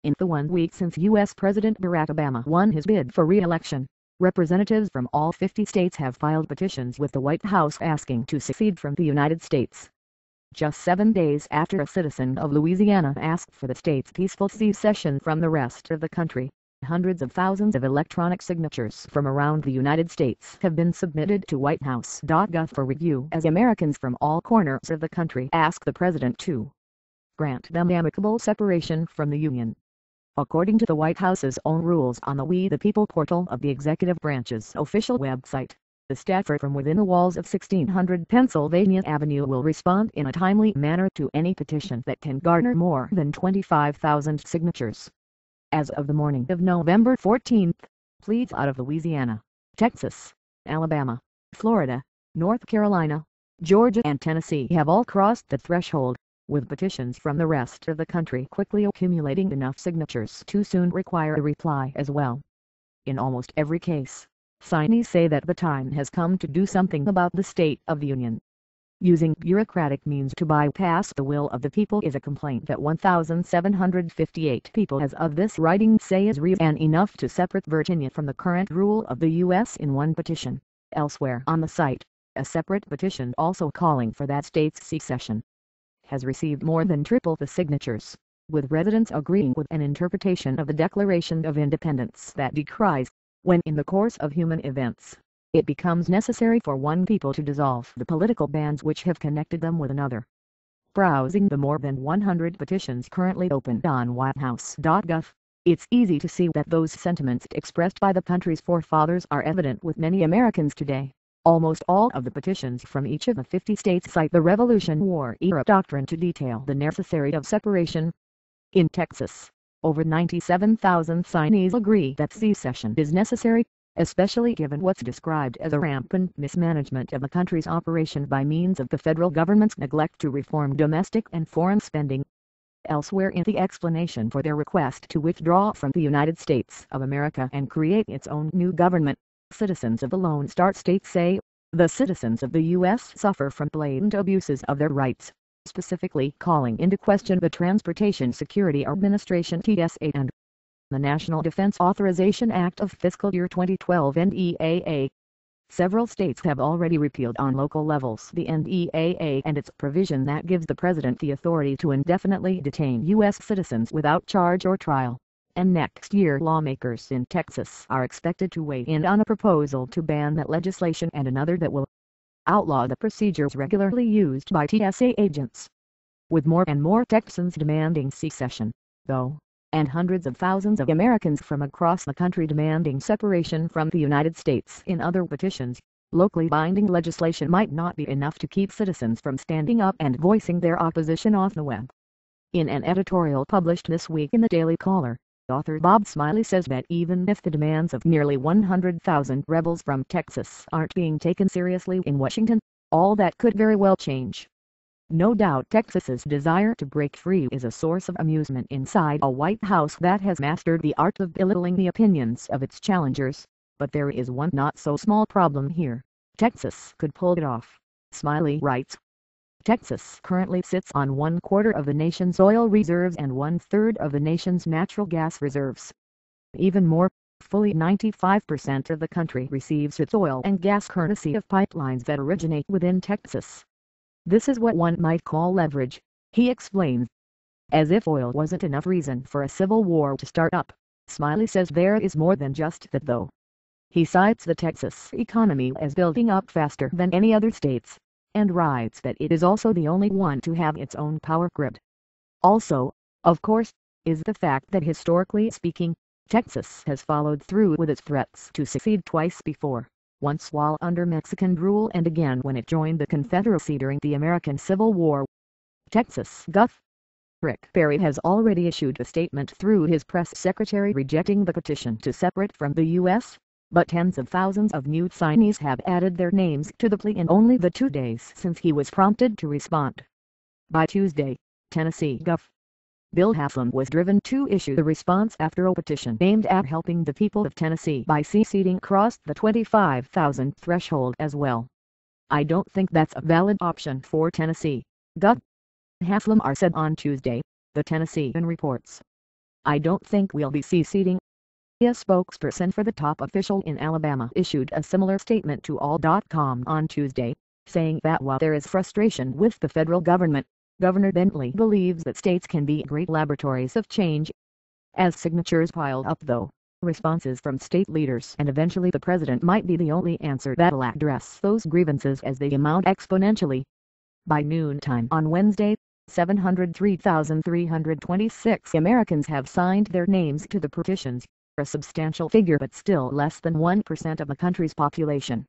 In the 1 week since U.S. President Barack Obama won his bid for re-election, representatives from all 50 states have filed petitions with the White House asking to secede from the United States. Just 7 days after a citizen of Louisiana asked for the state's peaceful secession from the rest of the country, hundreds of thousands of electronic signatures from around the United States have been submitted to whitehouse.gov for review as Americans from all corners of the country ask the president to grant them amicable separation from the Union. According to the White House's own rules on the We the People portal of the executive branch's official website, the staffer from within the walls of 1600 Pennsylvania Avenue will respond in a timely manner to any petition that can garner more than 25,000 signatures. As of the morning of November 14, pleas out of Louisiana, Texas, Alabama, Florida, North Carolina, Georgia and Tennessee have all crossed the threshold, with petitions from the rest of the country quickly accumulating enough signatures to soon require a reply as well. In almost every case, signees say that the time has come to do something about the state of the Union. Using bureaucratic means to bypass the will of the people is a complaint that 1,758 people as of this writing say is reason enough to separate Virginia from the current rule of the U.S. in one petition. Elsewhere on the site, a separate petition also calling for that state's secession has received more than triple the signatures, with residents agreeing with an interpretation of the Declaration of Independence that decries, when in the course of human events, it becomes necessary for one people to dissolve the political bands which have connected them with another. Browsing the more than 100 petitions currently open on whitehouse.gov, it's easy to see that those sentiments expressed by the country's forefathers are evident with many Americans today. Almost all of the petitions from each of the 50 states cite the Revolution War-era doctrine to detail the necessity of separation. In Texas, over 97,000 signees agree that secession is necessary, especially given what's described as a rampant mismanagement of the country's operation by means of the federal government's neglect to reform domestic and foreign spending. Elsewhere in the explanation for their request to withdraw from the United States of America and create its own new government, citizens of the Lone Star State say, the citizens of the U.S. suffer from blatant abuses of their rights, specifically calling into question the Transportation Security Administration (TSA) and the National Defense Authorization Act of fiscal year 2012 (NDAA). Several states have already repealed on local levels the NDAA and its provision that gives the president the authority to indefinitely detain U.S. citizens without charge or trial. And next year lawmakers in Texas are expected to weigh in on a proposal to ban that legislation and another that will outlaw the procedures regularly used by TSA agents. With more and more Texans demanding secession, though, and hundreds of thousands of Americans from across the country demanding separation from the United States in other petitions, locally binding legislation might not be enough to keep citizens from standing up and voicing their opposition off the web. In an editorial published this week in the Daily Caller, author Bob Smiley says that even if the demands of nearly 100,000 rebels from Texas aren't being taken seriously in Washington, all that could very well change. No doubt Texas's desire to break free is a source of amusement inside a White House that has mastered the art of belittling the opinions of its challengers, but there is one not-so-small problem here. Texas could pull it off, Smiley writes. Texas currently sits on 1/4 of the nation's oil reserves and 1/3 of the nation's natural gas reserves. Even more, fully 95% of the country receives its oil and gas courtesy of pipelines that originate within Texas. This is what one might call leverage, he explains. As if oil wasn't enough reason for a civil war to start up, Smiley says there is more than just that though. He cites the Texas economy as building up faster than any other state's, and writes that it is also the only one to have its own power grid. Also, of course, is the fact that historically speaking, Texas has followed through with its threats to secede twice before, once while under Mexican rule and again when it joined the Confederacy during the American Civil War. Texas Gov. Rick Perry has already issued a statement through his press secretary rejecting the petition to separate from the U.S., but tens of thousands of new signees have added their names to the plea in only the 2 days since he was prompted to respond. By Tuesday, Tennessee Gov. Bill Haslam was driven to issue the response after a petition aimed at helping the people of Tennessee by seceding crossed the 25,000 threshold as well. I don't think that's a valid option for Tennessee, Gov. Haslam said on Tuesday, the Tennessean reports. I don't think we'll be seceding. A spokesperson for the top official in Alabama issued a similar statement to all.com on Tuesday, saying that while there is frustration with the federal government, Governor Bentley believes that states can be great laboratories of change. As signatures piled up though, responses from state leaders and eventually the president might be the only answer that'll address those grievances as they amount exponentially. By noontime on Wednesday, 703,326 Americans have signed their names to the petitions, a substantial figure but still less than 1% of the country's population.